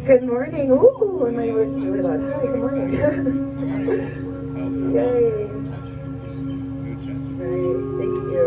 Good morning. Ooh, my voice is really loud. Hi, good morning. Yay. Great, thank you.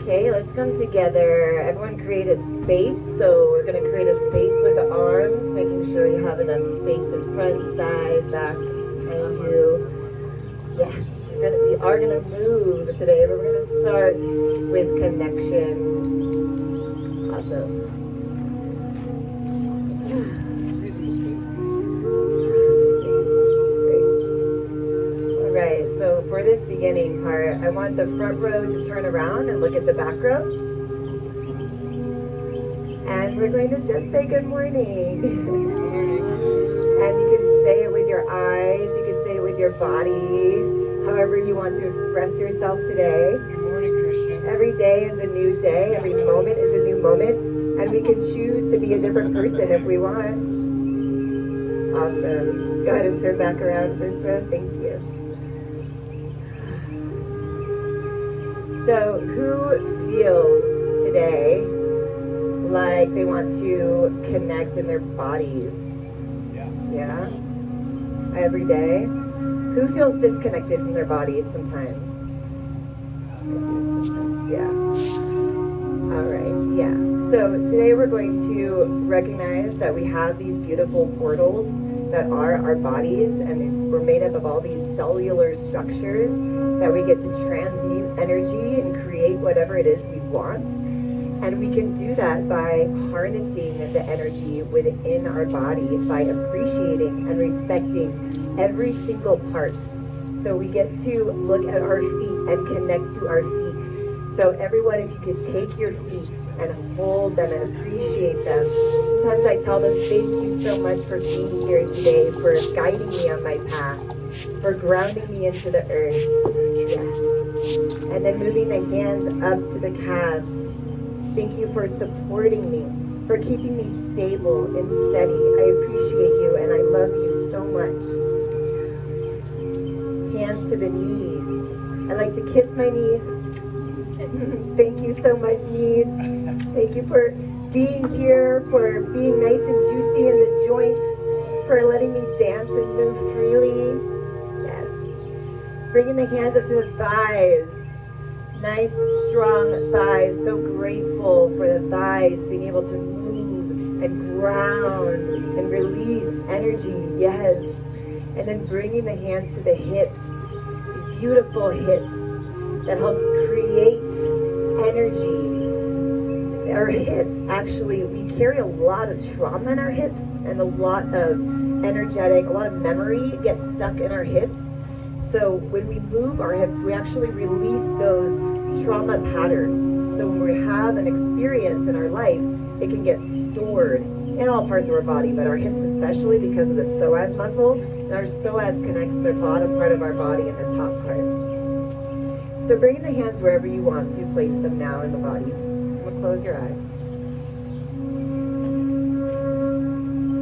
Okay, let's come together. Everyone create a space. So we're going to create a space with the arms, making sure you have enough space in front, side, back, behind you. Yes, we are going to move today, but we're going to start with connection. Awesome. Great. So for this beginning part, I want the front row to turn around and look at the back row. And we're going to just say good morning. And you can say it with your eyes, you can say it with your body, however you want to express yourself today. Good morning, Christian. Every day is a new day, every moment is a new moment, and we can choose to be a different person if we want. Awesome. Go ahead and turn back around, first row. Thank you. So who feels today like they want to connect in their bodies? Yeah? Every day? Who feels disconnected from their bodies sometimes? Yeah. All right, yeah. So today we're going to recognize that we have these beautiful portals that are our bodies, and we're made up of all these cellular structures that we get to transmute energy and create whatever it is we want. And we can do that by harnessing the energy within our body, by appreciating and respecting every single part. So we get to look at our feet and connect to our feet. So everyone, if you could take your feet and hold them and appreciate them. Sometimes I tell them, thank you so much for being here today, for guiding me on my path, for grounding me into the earth. Yes. And then moving the hands up to the calves. Thank you for supporting me, for keeping me stable and steady. I appreciate you and I love you so much. Hands to the knees. I like to kiss my knees. Thank you so much, knees. Thank you for being here, for being nice and juicy in the joint, for letting me dance and move freely. Yes. Bringing the hands up to the thighs. Nice, strong thighs. So grateful for the thighs, being able to move and ground and release energy. Yes. And then bringing the hands to the hips. These beautiful hips that help create energy. Our hips, actually, we carry a lot of trauma in our hips, and a lot of a lot of memory gets stuck in our hips. So when we move our hips, we actually release those trauma patterns. So when we have an experience in our life, it can get stored in all parts of our body, but our hips especially, because of the psoas muscle, and our psoas connects the bottom part of our body and the top part. So bring the hands wherever you want to, place them now in the body. We'll close your eyes.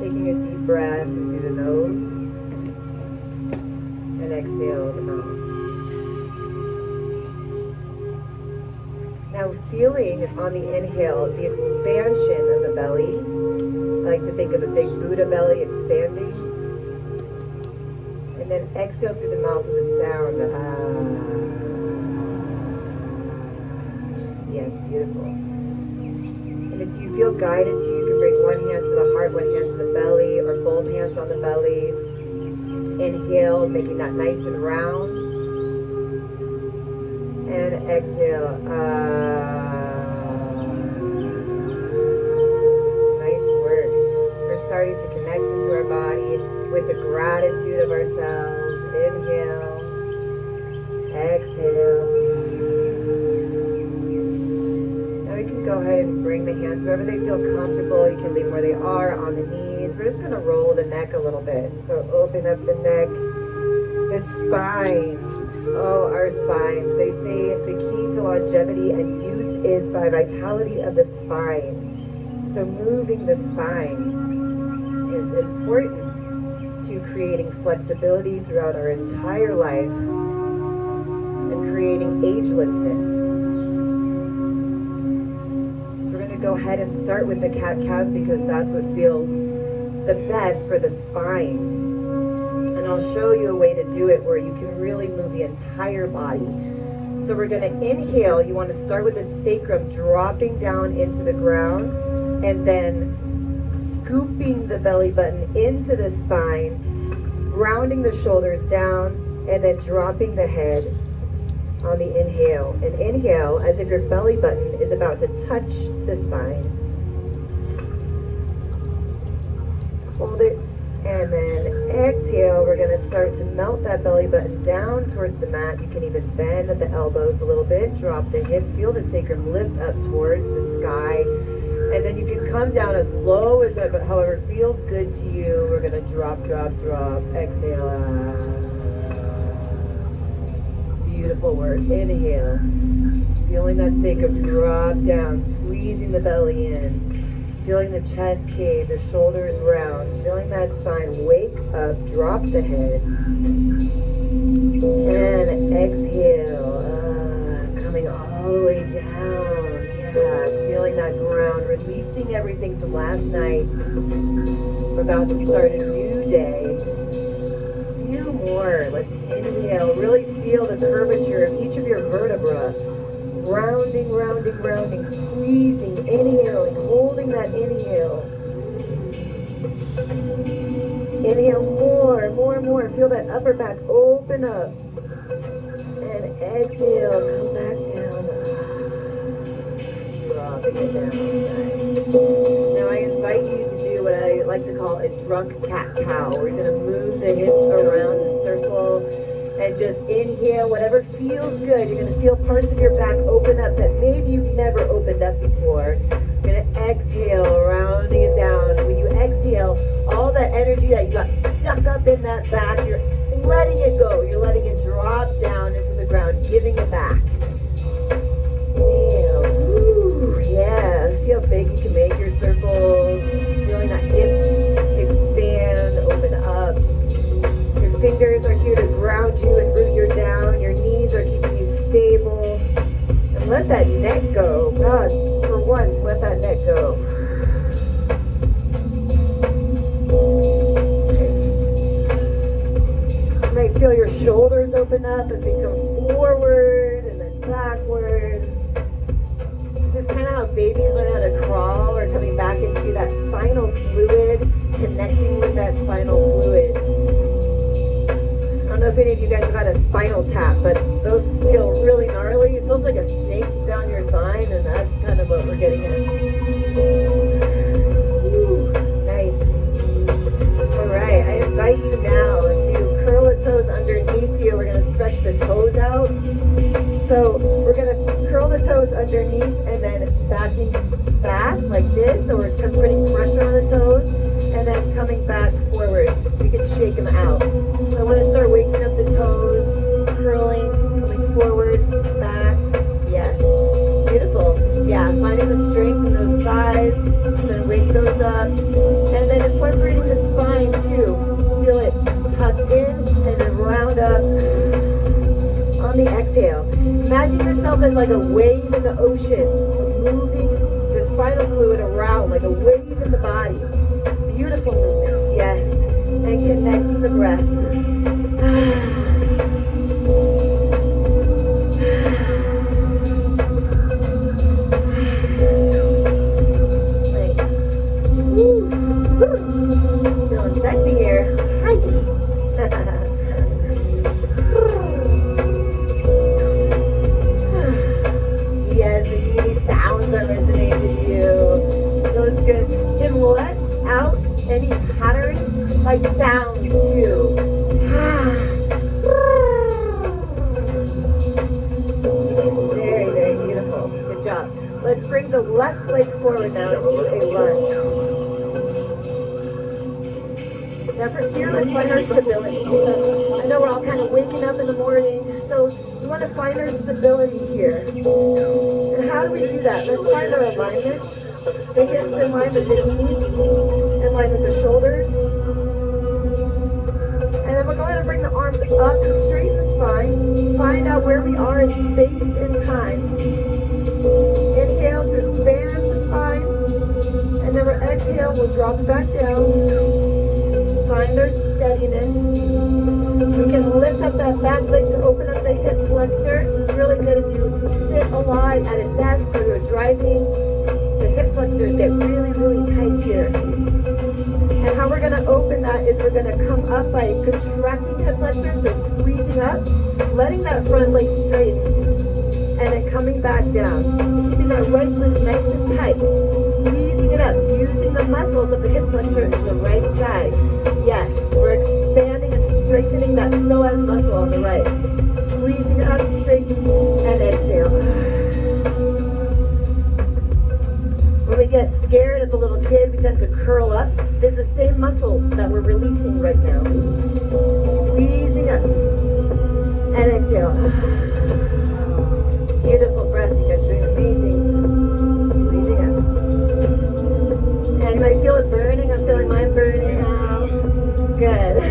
Taking a deep breath through the nose and exhale the mouth. Now feeling on the inhale the expansion of the belly. I like to think of a big Buddha belly expanding. And then exhale through the mouth with a sound. Yes, beautiful. And if you feel guided to, you can bring one hand to the heart, one hand to the belly, or both hands on the belly. Inhale, making that nice and round. And exhale. Nice work. We're starting to connect into our body with the gratitude of ourselves. Inhale. Exhale. Go ahead and bring the hands wherever they feel comfortable. You can leave them where they are, on the knees. We're just going to roll the neck a little bit. So open up the neck, the spine. Oh, our spines. They say the key to longevity and youth is by vitality of the spine. So moving the spine is important to creating flexibility throughout our entire life and creating agelessness. go ahead and start with the cat-cows because that's what feels the best for the spine. And I'll show you a way to do it where you can really move the entire body. So we're going to inhale. You want to start with the sacrum dropping down into the ground and then scooping the belly button into the spine, rounding the shoulders down, and then dropping the head on the inhale. And inhale as if your belly button is about to touch the spine. Hold it, and then exhale. We're going to start to melt that belly button down towards the mat. You can even bend at the elbows a little bit, drop the hip, feel the sacrum lift up towards the sky, and then you can come down as low as however feels good to you. We're going to drop, drop, drop, exhale. Beautiful work. Inhale, feeling that sacrum drop down, squeezing the belly in, feeling the chest cave, the shoulders round, feeling that spine wake up, drop the head, and exhale, coming all the way down. Yeah, feeling that ground, releasing everything from last night. We're about to start a new day. Few more. Let's inhale. Really feel the curvature of each of your vertebrae. Rounding, rounding, rounding, squeezing, inhaling, holding that inhale. Inhale more, more, more. Feel that upper back open up. And exhale, come back down. Dropping it down. Nice. Now I invite you to do what I like to call a drunk cat-cow. We're going to move the hips around the circle and just inhale whatever feels good. You're going to feel parts of your back open up that maybe you've never opened up before. You're going to exhale, rounding it down. When you exhale, all that energy that you got stuck up in that back, you're letting it go. You're letting it drop down into the ground, giving it back. Inhale. Ooh, yeah. See how big you can make your circles. Feeling that hips expand, open up. Your fingers are here to ground you and root you down. Your knees are keeping you stable. And let that neck go. God, for once, let that neck go. You might feel your shoulders open up as we come forward and then backward. This is kind of how babies learn how to crawl. We're coming back into that spinal fluid, connecting with that spinal fluid. I don't know if any of you guys have had a spinal tap, but those feel really gnarly. It feels like a snake down your spine, and that's kind of what we're getting at. Ooh, nice. All right, I invite you now to curl the toes underneath you. We're going to stretch the toes out. So we're going to curl the toes underneath and then backing back like this. So we're putting pressure on the toes and then coming back forward. We can shake them out. So I want to start waking up the toes, curling, coming forward, back. Yes. Beautiful. Yeah, finding the strength in those thighs. Start to wake those up. And then incorporating the spine too. Feel it tuck in and then round up on the exhale. Imagine yourself as like a wave in the ocean, moving the spinal fluid around like a wave in the body. Beautiful movements, yes. And connecting the breath. Nice. Woo. Feeling sexy here. Hi. Yes, the sounds are resonating with you. Feels good. You can let out any patterns by sounds too. Very, very beautiful. Good job. Let's bring the left leg forward now into a lunge. Now from here, let's find our stability. So I know we're all kind of waking up in the morning, so we want to find our stability here. And how do we do that? Let's find our alignment. The hips in line with the knees, in line with the shoulders. And then we'll go ahead and bring the arms up to straighten the spine. Find out where we are in space and time. Inhale to expand the spine. exhale, we'll drop it back down. Find our steadiness. We can lift up that back leg to open up the hip flexor. It's really good if you sit a lot at a desk or you're driving. The hip flexors get really, really tight here. And how we're going to open that is we're going to come up by contracting hip flexors, so squeezing up, letting that front leg straighten, and then coming back down. Keeping that right glute nice and tight. Squeezing it up, using the muscles of the hip flexor in the right side. Yes, we're expanding and strengthening that psoas muscle on the right. Squeezing up, straighten, and exhale. When we get scared as a little kid, we tend to curl up. There's the same muscles that we're releasing right now. Squeezing up, and exhale. Beautiful breath, you guys are doing amazing. Squeezing up. And you might feel it burning. I'm feeling mine burning now. Good.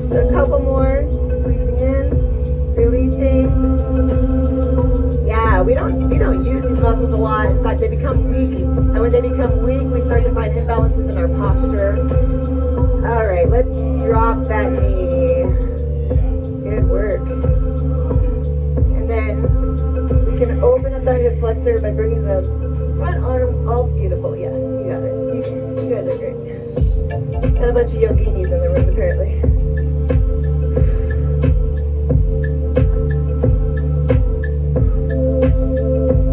So a couple more. Squeezing in, releasing. Yeah, we don't use these muscles a lot. In fact, they become weak. And when they become weak, we start to find imbalances in our posture. All right, let's drop that knee. Good work. And then we can open up that hip flexor by bringing the front arm. Oh, beautiful. Yes, you got it. You guys are great. Got a bunch of yoginis in the room, apparently.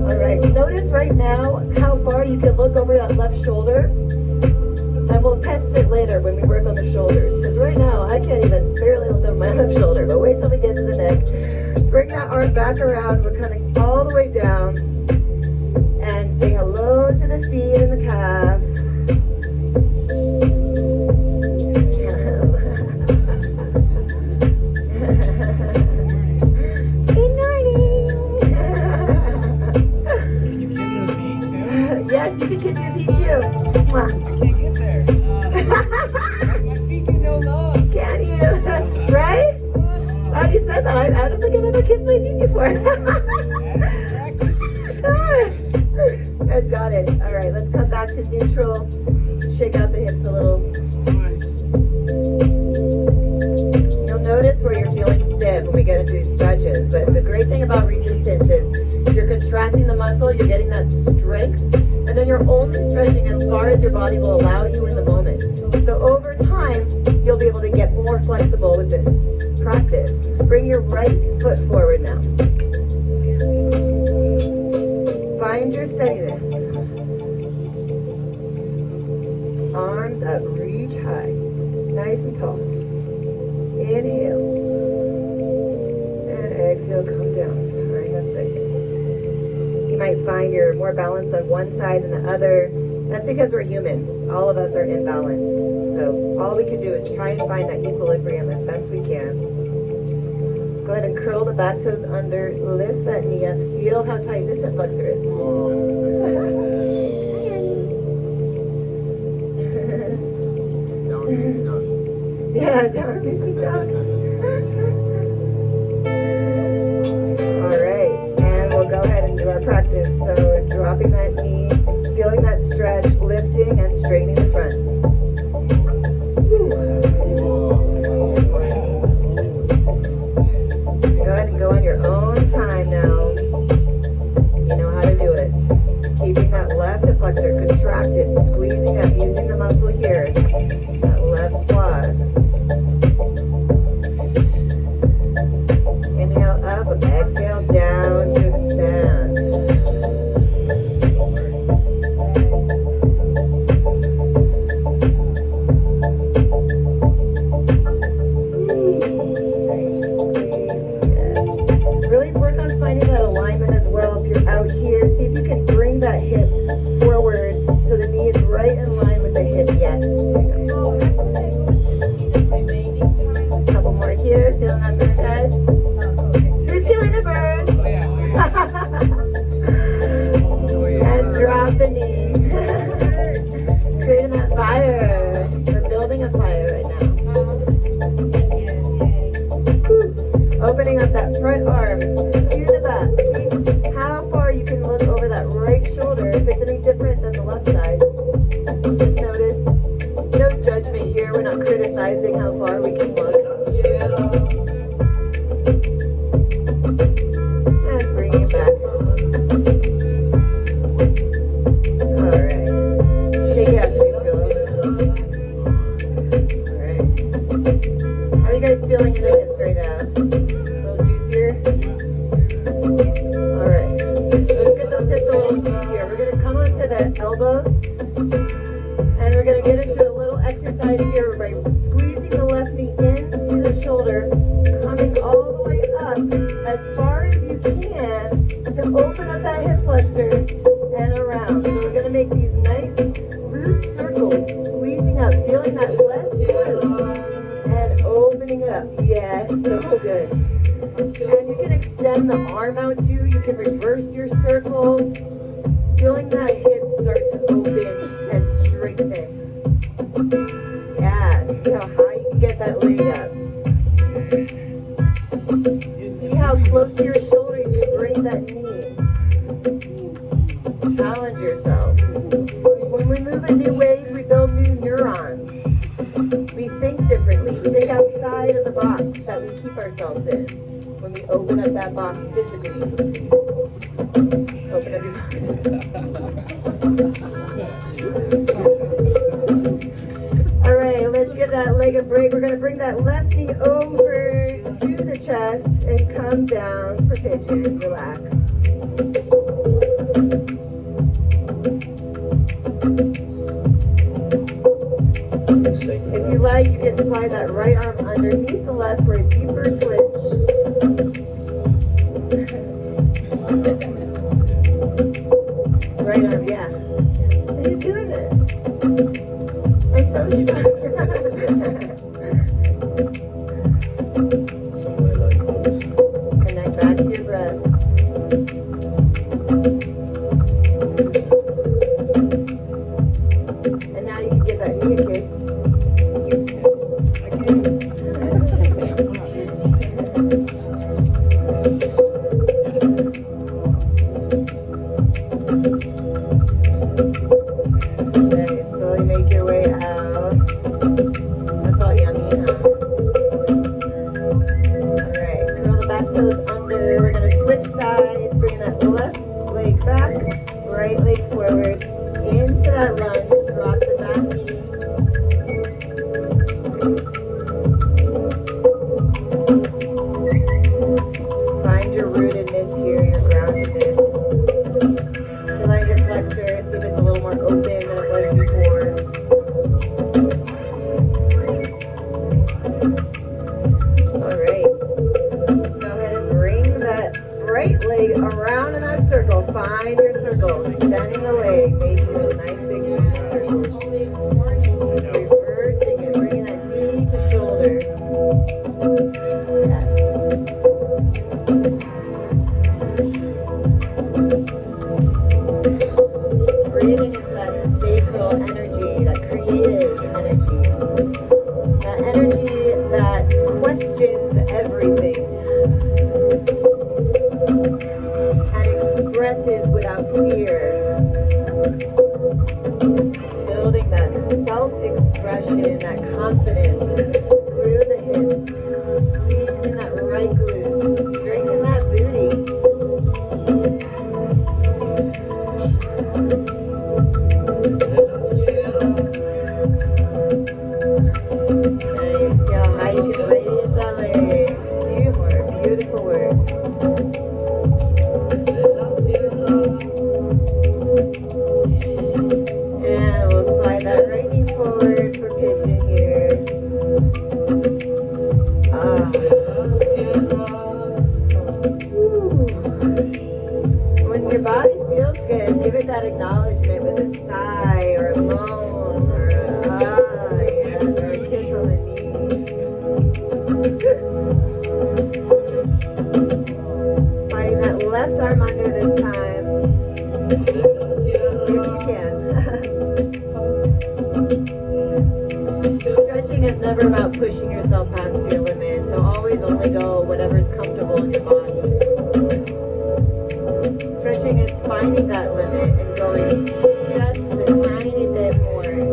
All right. Notice right now how far you can look over that left shoulder. And we'll test it later when we work on the shoulders. Because right now, I can't even barely look over my left shoulder. But wait till we get to the neck. Bring that arm back around. We're coming all the way down. And say hello to the feet and the calf. Good morning. Can you kiss your feet too? Yes, you can kiss your feet too. Mwah. I can't get there. My feet get no love. Can you? Right? Oh, you said that. I don't think I've ever kissed my feet before. You guys got it. All right, let's come back to neutral. Shake out the hips a little. You'll notice where you're feeling stiff when we get into these stretches. But the great thing about resistance is you're contracting the muscle, you're getting that strength, and then you're only stretching as far as your body will allow you in the moment. So over time, you'll be able to get more flexible with this practice. Bring your right foot forward now. Find your steadiness. Arms up, reach high. Nice and tall. Inhale. And exhale, come down. Find the steadiness. You might find you're more balanced on one side than the other. That's because we're human. All of us are imbalanced. So all we can do is try and find that equilibrium as best we can. Go ahead and curl the back toes under, lift that knee up, feel how tight this hip flexor is. Yeah, downward facing dog. All right, and we'll go ahead and do our practice. So we're dropping that knee, feeling that stretch, lifting and straightening the front. Go ahead and go on your own time now. You know how to do it. Keeping that left hip flexor contracted, squeezing up, using the muscle here. That left quad. Inhale up, exhale down to expand. Finding that alignment as well. If you're out here, see if you can bring that hip forward so the knee is right in line with the hip. Yes. A couple more here. Feeling that burn, guys? Who's feeling the burn? And drop the knee. Creating that fire. We're building a fire right now. Opening up that front arm to the back. See how far you can look over that right shoulder if it's any different than the left side. Just notice. No judgment here. We're not criticizing how far we can look. And bring it back. Alright. Shake it out so you feel it. Alright. How are you guys feeling in the hips right now? A little juicier? Alright. Let's get those hips a little juicier. We're going to come onto the elbows. And we're going to get into a little exercise here by squeezing the left knee into the shoulder, coming all the way up as far as you can to open up that hip flexor and around. So we're going to make these nice loose circles, squeezing up, feeling that left glute and opening it up. Yes, so good. And you can extend the arm out too. You can reverse your circle, feeling that hip start to open and strengthen. Yeah, see how high you can get that leg up. See how close to your shoulder you can bring that knee. Challenge yourself. When we move in new ways, we build new neurons. We think differently. We think outside of the box that we keep ourselves in. When we open up that box physically. Open up your box. All right, let's give that leg a break. We're going to bring that left knee over to the chest and come down for pigeon. Relax. If you like, you can slide that right arm underneath the left for a deeper twist. Right arm, yeah. You're doing it. And so you Somewhere like those. connect back to your breath. And now you can give that knee a kiss. Okay, slowly make your way out. That felt yummy, huh? Alright, curl the back toes under. We're going to switch sides, bring that left leg back, right leg forward, into that lunge, drop the back knee. Find your rootedness here, your groundedness. Feel that hip flexor, see if it's a little more open than it was before. Alright. Go ahead and bring that right leg around in that circle. Find your circle. Extending the leg, making those nice big juicy circles. Reversing it, bringing that knee to shoulder. Yes. Breathing into that sacral energy, that creative energy. That energy that questions everything and expresses without fear. Building that self-expression, that confidence through the hips. Squeezing that right glute. Strengthen that booty. Nice. See how high you can raise that leg. Few more. Beautiful work. And we'll slide that right knee forward for pigeon here. When your body feels good, give it that acknowledgement with a sigh or a moan or a yes, or a kiss on the knee. Sliding that left arm under this time, if you can. Stretching is never about pushing yourself past your limit, so always only go whatever's comfortable in your body. Stretching is finding that limit and going just the tiny bit more.